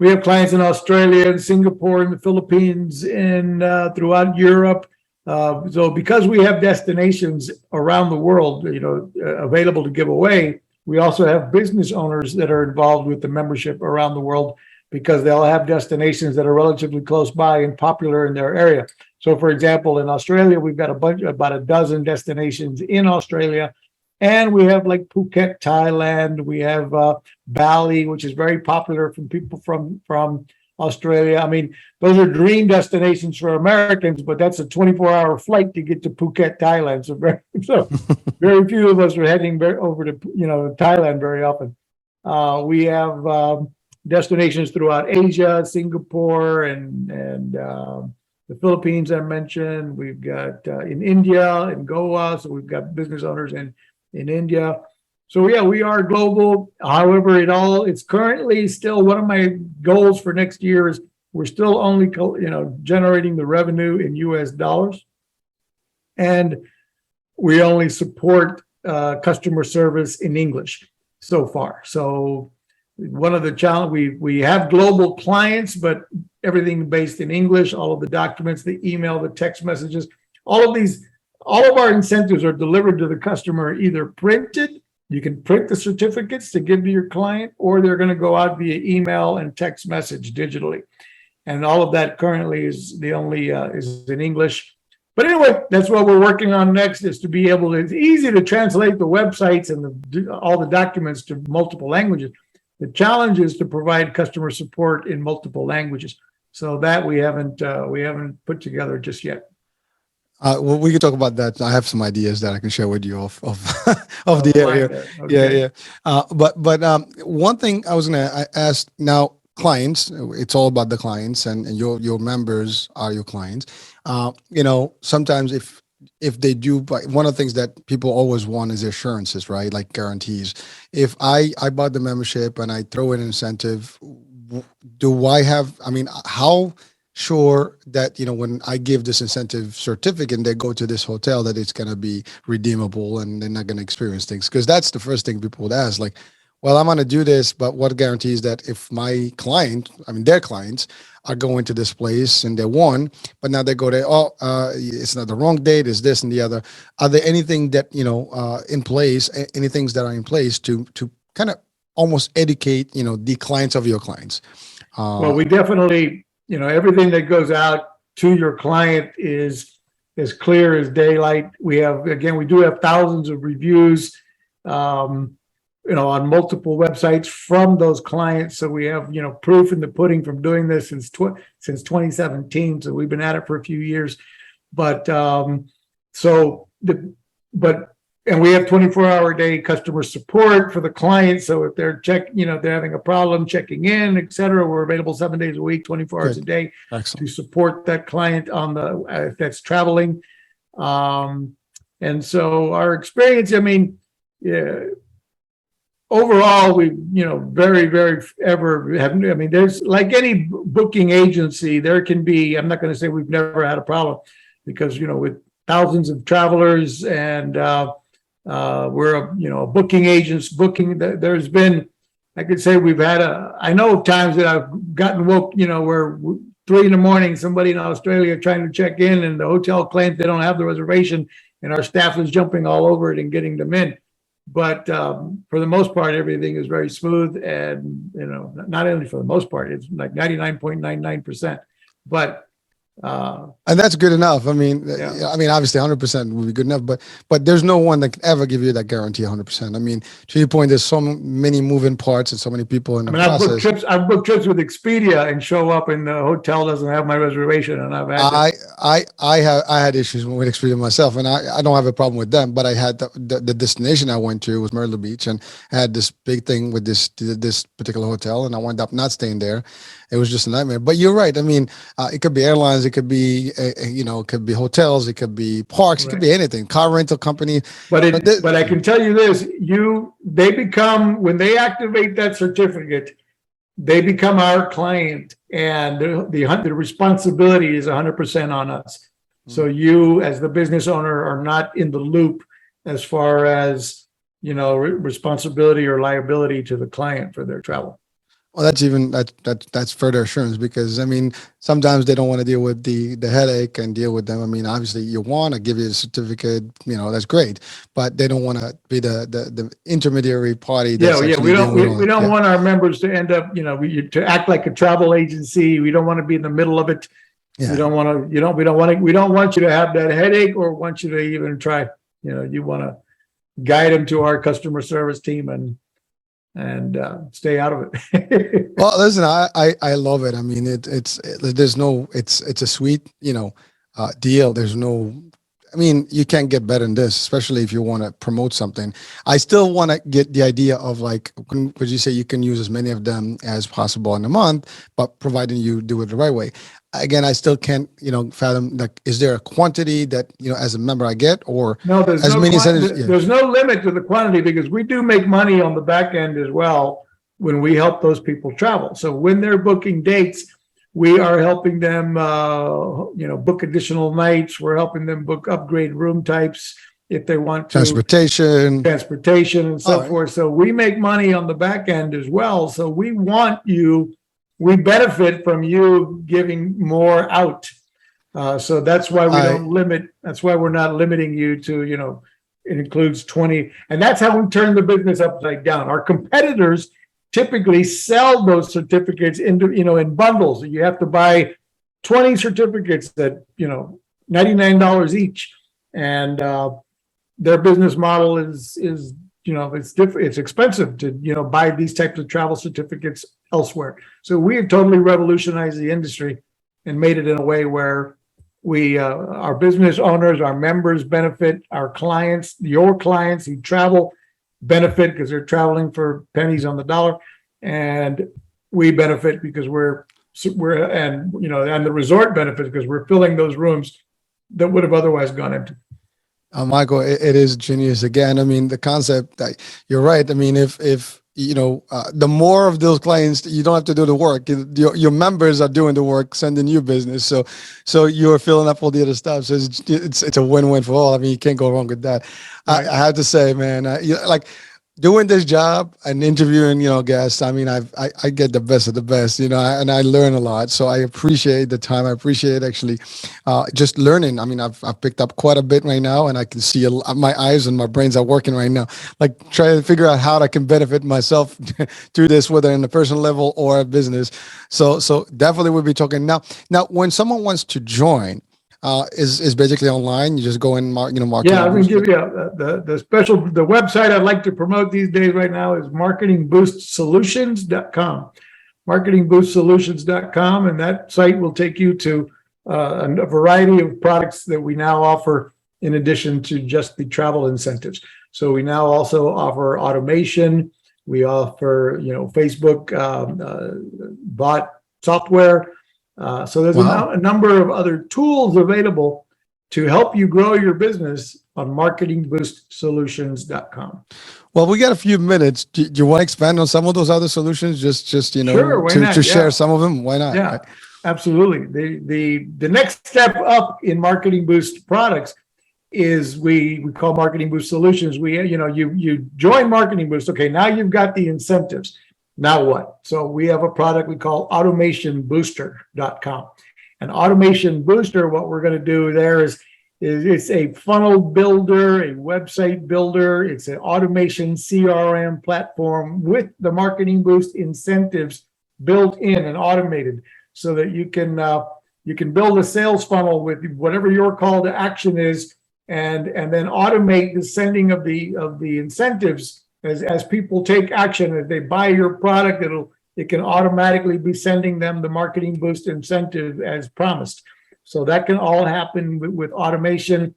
S3: Australia and Singapore and the Philippines and throughout Europe. So because we have destinations around the world, available to give away, we also have business owners that are involved with the membership around the world, because they'll have destinations that are relatively close by and popular in their area. So, for example, in Australia, we've got about a dozen destinations in Australia, and we have like Phuket, Thailand. We have Bali, which is very popular from people from Australia. I mean, those are dream destinations for Americans, but that's a 24-hour flight to get to Phuket, Thailand. So very few of us are heading over to Thailand very often. We have destinations throughout Asia, Singapore, and the Philippines I mentioned. We've got in India and Goa, so we've got business owners in India. So yeah, we are global. However, it's currently still one of my goals for next year is we're still only generating the revenue in US dollars, and we only support customer service in English so far. So one of the challenges, we have global clients, but everything based in English, all of the documents, the email, the text messages, all of our incentives are delivered to the customer either printed. You can print the certificates to give to your client, or they're going to go out via email and text message digitally. And all of that currently is is in English. But anyway, that's what we're working on next, is to be able to, it's easy to translate the websites and all the documents to multiple languages. The challenge is to provide customer support in multiple languages. So that we haven't put together just yet.
S2: Well, we can talk about that. I have some ideas that I can share with you of the area. Okay. Yeah. But one thing I was going to ask now, clients, it's all about the clients, and your members are your clients. Sometimes if they do, one of the things that people always want is assurances, right? Like guarantees. If I bought the membership and I throw in an incentive, how sure that, when I give this incentive certificate and they go to this hotel, that it's going to be redeemable and they're not going to experience things? Because that's the first thing people would ask, like, well, I'm going to do this, but what guarantees that if my their clients are going to this place and they won, but now they go there, it's not the wrong date, is this and the other. Are there anything that, in place, any things that are in place to kind of almost educate, the clients of your clients?
S3: Well, we definitely, everything that goes out to your client is as clear as daylight. We do have thousands of reviews, on multiple websites from those clients. So we have, proof in the pudding from doing this since 2017. So we've been at it for a few years. But and we have 24-hour-a-day customer support for the client. So if they're if they're having a problem checking in, et cetera, we're available 7 days a week, 24 hours a day.
S2: Excellent.
S3: To support that client on if that's traveling. And so our experience, I mean, overall, we, very, very ever have, I mean, there's like any booking agency, there can be, I'm not going to say we've never had a problem because, with thousands of travelers and we're booking agents booking, there's been, I could say we've had I know of times that I've gotten woke, where 3 a.m, somebody in Australia trying to check in and the hotel claims they don't have the reservation and our staff is jumping all over it and getting them in. But for the most part, everything is very smooth and, not only for the most part, it's like 99.99%, but
S2: and that's good enough. I mean, obviously 100% would be good enough, but there's no one that can ever give you that guarantee 100%. I mean, to your point, there's so many moving parts and so many people in the process.
S3: I've booked trips with Expedia and show up and the hotel doesn't have my reservation, and I've had
S2: I had issues with Expedia myself, and I don't have a problem with them, but I had the destination I went to was Myrtle Beach, and I had this big thing with this particular hotel, and I wound up not staying there. It was just a nightmare. But you're right. I mean, it could be airlines, it could be it could be hotels, it could be parks, it could be anything, car rental company. But
S3: I can tell you this: they become, when they activate that certificate, they become our client, and the responsibility is 100% on us. So you, as the business owner, are not in the loop as far as responsibility or liability to the client for their travel.
S2: Well, that's further assurance, because I mean, sometimes they don't want to deal with the headache and deal with them. I mean, obviously you want to give you a certificate, that's great, but they don't want to be the intermediary party.
S3: We don't want our members to end up, to act like a travel agency. We don't want to be in the middle of it. Yeah. We don't want you to have that headache or want you to even try. You want to guide them to our customer service team and stay out of it.
S2: Well, listen, I love it. I mean, it's a sweet, deal. There's no, I mean, you can't get better than this, especially if you want to promote something. I still want to get the idea of, like, would you say you can use as many of them as possible in a month, but providing you do it the right way. Again, I still can't, fathom, like, is there a quantity that, as a member I get, or
S3: no, there's
S2: as
S3: no
S2: many
S3: there's no limit to the quantity, because we do make money on the back end as well when we help those people travel. So when they're booking dates, we are helping them, book additional nights. We're helping them book upgrade room types if they want to. Transportation and so forth. So we make money on the back end as well. So we benefit from you giving more out. So that's why we don't limit. That's why we're not limiting you to, it includes 20. And that's how we turn the business upside down. Our competitors typically sell those certificates in bundles. You have to buy 20 certificates that, $99 each. And their business model is it's different. It's expensive to, buy these types of travel certificates elsewhere. So we have totally revolutionized the industry and made it in a way where our business owners, our members benefit, our clients, your clients who travel benefit because they're traveling for pennies on the dollar, and we benefit because and the resort benefits because we're filling those rooms that would have otherwise gone empty.
S2: Michael, it is genius. Again, I mean, the concept, you're right. I mean, if the more of those clients, you don't have to do the work. Your members are doing the work, sending you business. So you're filling up all the other stuff. So it's a win-win for all. I mean, you can't go wrong with that. Right. I have to say, man, like doing this job and interviewing, guests. I mean, I get the best of the best, and I learn a lot. So I appreciate the time. I appreciate actually just learning. I mean, I've picked up quite a bit right now, and I can see my eyes and my brains are working right now, like trying to figure out how I can benefit myself through this, whether in the personal level or a business. So definitely we'll be talking now. Now, when someone wants to join, is basically online. You just go in, market.
S3: Yeah, I'm going to give you the website I'd like to promote these days right now is Marketingboostsolutions.com. Marketingboostsolutions.com, and that site will take you to a variety of products that we now offer in addition to just the travel incentives. So we now also offer automation. We offer, Facebook bot software. So there's a number of other tools available to help you grow your business on marketingboost.solutions.com.
S2: Well, we got a few minutes. Do you want to expand on some of those other solutions? Just
S3: Sure, why not?
S2: to share some of them. Why not?
S3: Yeah, absolutely. The next step up in Marketing Boost products is we call Marketing Boost Solutions. You join Marketing Boost. Okay, now you've got the incentives. Now what? So we have a product we call automationbooster.com. And Automation Booster, what we're going to do there is it's a funnel builder, a website builder. It's an automation CRM platform with the Marketing Boost incentives built in and automated, so that you can build a sales funnel with whatever your call to action is, and then automate the sending of the incentives as people take action. If they buy your product, it can automatically be sending them the Marketing Boost incentive as promised. So that can all happen with automation,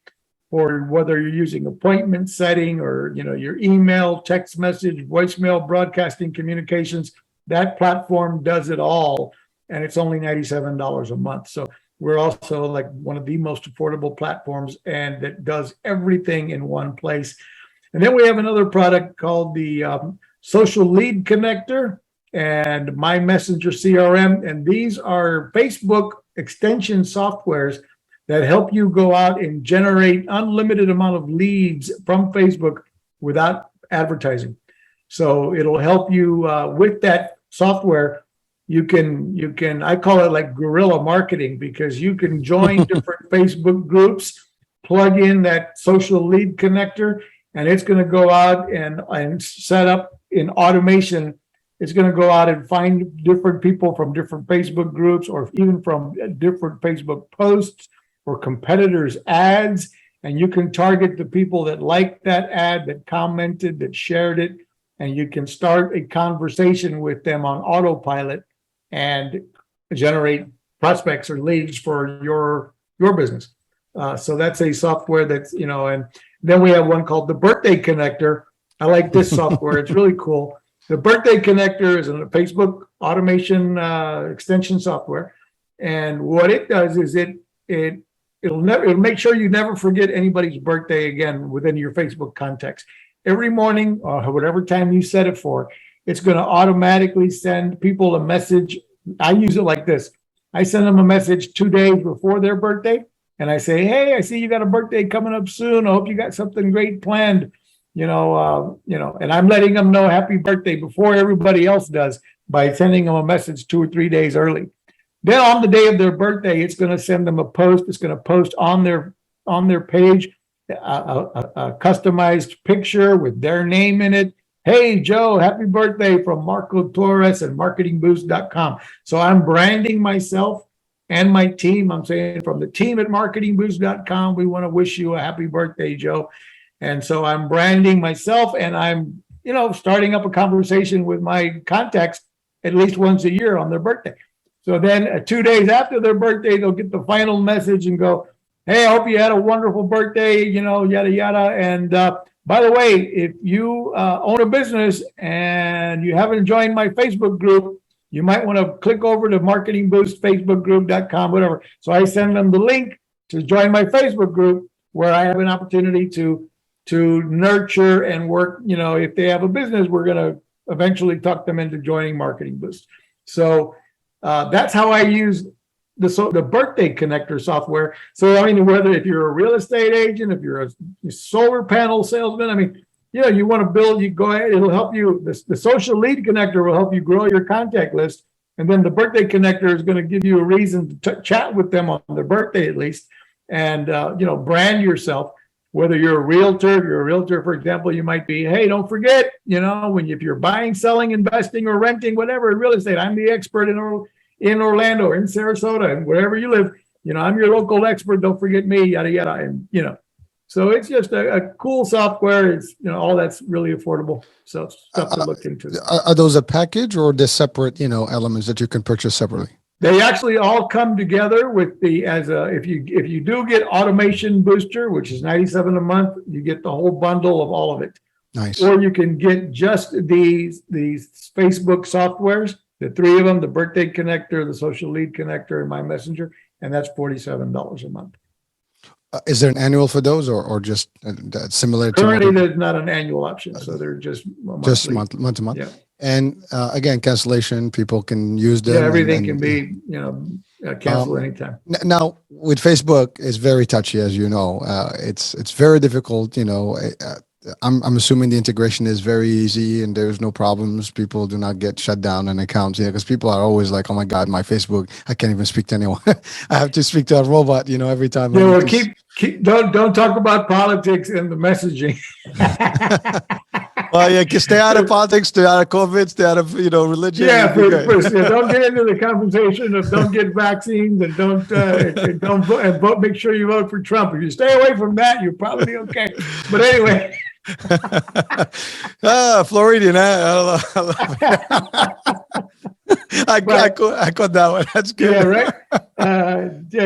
S3: or whether you're using appointment setting or your email, text message, voicemail, broadcasting communications. That platform does it all, and it's only $97 a month. So we're also like one of the most affordable platforms, and that does everything in one place. And then we have another product called the Social Lead Connector and My Messenger CRM, and these are Facebook extension softwares that help you go out and generate unlimited amount of leads from Facebook without advertising. So it'll help you with that software. You can I call it like guerrilla marketing, because you can join different Facebook groups, plug in that social lead connector, and it's going to go out and set up in automation. It's going to go out and find different people from different Facebook groups, or even from different Facebook posts or competitors' ads. And you can target the people that liked that ad, that commented, that shared it, and you can start a conversation with them on autopilot and generate prospects or leads for your business. So that's a software that's, and then we have one called the Birthday Connector. I like this software. It's really cool. The Birthday Connector is a Facebook automation extension software, and what it does is it'll make sure you never forget anybody's birthday again within your Facebook context. Every morning, or whatever time you set it for, it's going to automatically send people a message. I use it like this: I send them a message 2 days before their birthday, and I say, "Hey, I see you got a birthday coming up soon. I hope you got something great planned." And I'm letting them know happy birthday before everybody else does by sending them a message 2 or 3 days early. Then on the day of their birthday, it's going to send them a post. It's going to post on their page a customized picture with their name in it. Hey, Joe, happy birthday from Marco Torres and marketingboost.com. So I'm branding myself and my team. I'm saying, from the team at marketingboost.com, we want to wish you a happy birthday, Joe. And so I'm branding myself, and I'm, starting up a conversation with my contacts at least once a year on their birthday. So then 2 days after their birthday, they'll get the final message and go, "Hey, I hope you had a wonderful birthday, yada, yada. And by the way, if you own a business and you haven't joined my Facebook group, you might want to click over to marketingboostfacebookgroup.com, whatever." So I send them the link to join my Facebook group, where I have an opportunity to nurture and work. If they have a business, we're going to eventually talk them into joining Marketing Boost. So that's how I use the Birthday Connector software. So whether if you're a real estate agent, if you're a solar panel salesman, you want to build, you go ahead. It'll help you. The Social Lead Connector will help you grow your contact list, and then the Birthday Connector is going to give you a reason to chat with them on their birthday at least, and brand yourself. Whether you're a realtor, for example, you might be, "Hey, don't forget, if you're buying, selling, investing, or renting, whatever in real estate, I'm the expert in Orlando or in Sarasota, and wherever you live, I'm your local expert. Don't forget me, yada, yada." And, so it's just a cool software. It's, all that's really affordable. So stuff to look into.
S2: Are those a package, or the separate, elements that you can purchase separately?
S3: They actually all come together with if you do get Automation Booster, which is $97 a month, you get the whole bundle of all of it.
S2: Nice.
S3: Or you can get just these Facebook softwares, the three of them, the birthday connector, the social lead connector, and my messenger, and that's $47 a month.
S2: Is there an annual for those, or just similar to
S3: Currently, there's not an annual option, so they're just
S2: month to month?
S3: Yeah.
S2: And again, cancellation, people can use them.
S3: Yeah, everything can be canceled anytime.
S2: Now, with Facebook, it's very touchy, as you know. It's very difficult. I'm assuming the integration is very easy and there's no problems. People do not get shut down on accounts, because people are always like, "Oh my God, my Facebook, I can't even speak to anyone. I have to speak to a robot, every time."
S3: Yeah, well, don't talk about politics in the messaging.
S2: Well, yeah, stay out of politics, stay out of COVID, stay out of religion.
S3: Yeah, don't get into the conversation of don't get vaccines and don't vote, and vote. Make sure you vote for Trump. If you stay away from that, you're probably okay. But anyway.
S2: Floridian, I caught that one. That's good.
S3: Yeah, right.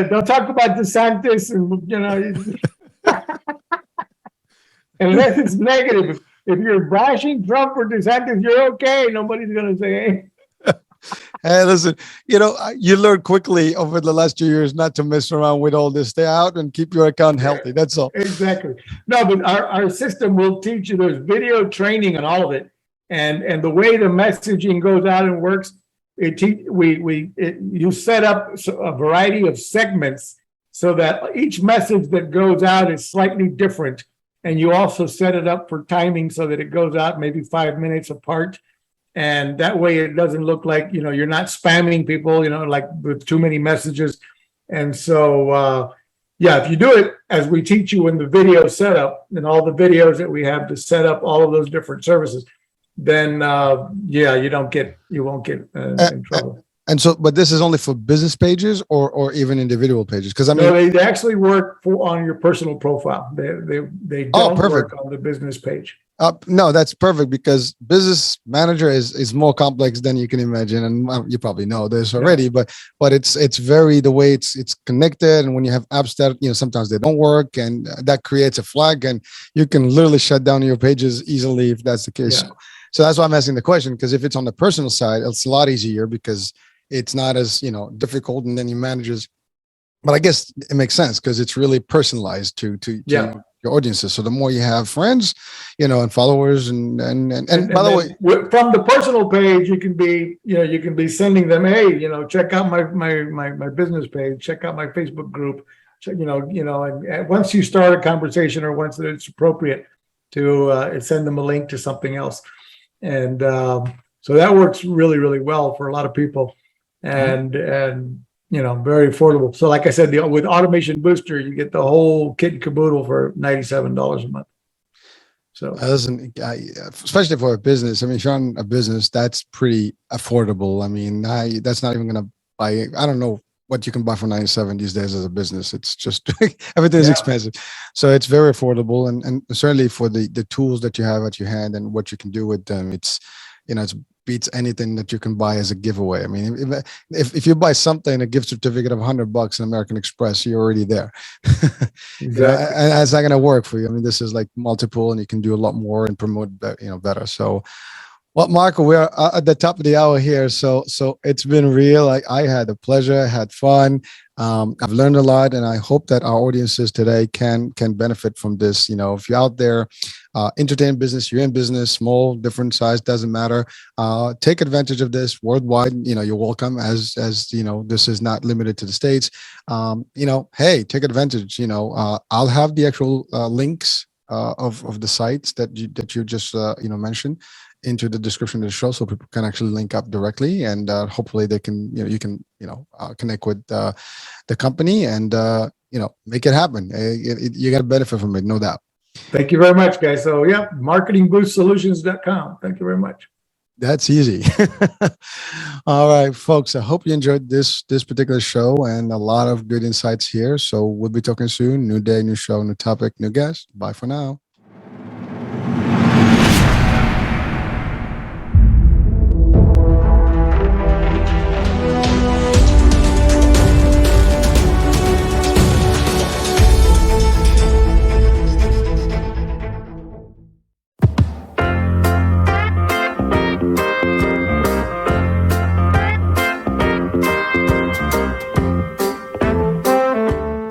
S3: Don't talk about DeSantis, and unless it's negative. If you're bashing Trump or DeSantis, you're okay. Nobody's going to say, "Hey."
S2: Hey, listen, you learn quickly over the last 2 years not to mess around with all this. Stay out and keep your account healthy. That's all.
S3: Exactly. No, but our system will teach you. There's video training on all of it, and the way the messaging goes out and works. You set up a variety of segments so that each message that goes out is slightly different, and you also set it up for timing so that it goes out maybe 5 minutes apart. And that way it doesn't look like, you're not spamming people, like with too many messages. And so, if you do it as we teach you in the video setup and all the videos that we have to set up all of those different services, then, you won't get in trouble.
S2: And so, but this is only for business pages or even individual pages? Because
S3: no, they actually work on your personal profile. They don't work on the business page.
S2: No, that's perfect, because business manager is more complex than you can imagine, and you probably know this already. But it's very the way it's connected, and when you have apps that sometimes they don't work, and that creates a flag, and you can literally shut down your pages easily if that's the case.
S3: Yeah.
S2: So that's why I'm asking the question, because if it's on the personal side, it's a lot easier because it's not as difficult, and then you managers. But I guess it makes sense because it's really personalized to your audiences. So the more you have friends, and followers, and by the way,
S3: from the personal page, you can be sending them, "Hey, check out my business page, check out my Facebook group, and once you start a conversation or once it's appropriate to send them a link to something else." And so that works really, really well for a lot of people, and very affordable. So like I said, with Automation Booster, you get the whole kit and caboodle for $97 a month. So
S2: especially for a business. I mean, if you're on a business, that's pretty affordable. I mean, that's not even going to buy. I don't know what you can buy for $97 these days as a business. It's just everything is expensive. So it's very affordable, and certainly for the tools that you have at your hand and what you can do with them, it's beats anything that you can buy as a giveaway. I mean, if you buy something, a gift certificate of $100 in American Express, you're already there.
S3: Exactly.
S2: And it's not going to work for you. I mean, this is like multiple, and you can do a lot more and promote better. So, well, Marco, we're at the top of the hour here. So it's been real. I had a pleasure, had fun. I've learned a lot, and I hope that our audiences today can benefit from this. If you're out there, entertainment business, you're in business, small, different size, doesn't matter. Take advantage of this worldwide. You're welcome. As this is not limited to the States. Hey, take advantage. I'll have the actual links of the sites that you just mentioned into the description of the show, so people can actually link up directly, and hopefully they can you can connect with the company and make it happen. You got to benefit from it, no doubt.
S3: Thank you very much, guys. So marketingboostsolutions.com. Thank you very much.
S2: That's easy. All right, folks, I hope you enjoyed this particular show, and a lot of good insights here. So we'll be talking soon. New day, new show, new topic, new guest. Bye for now.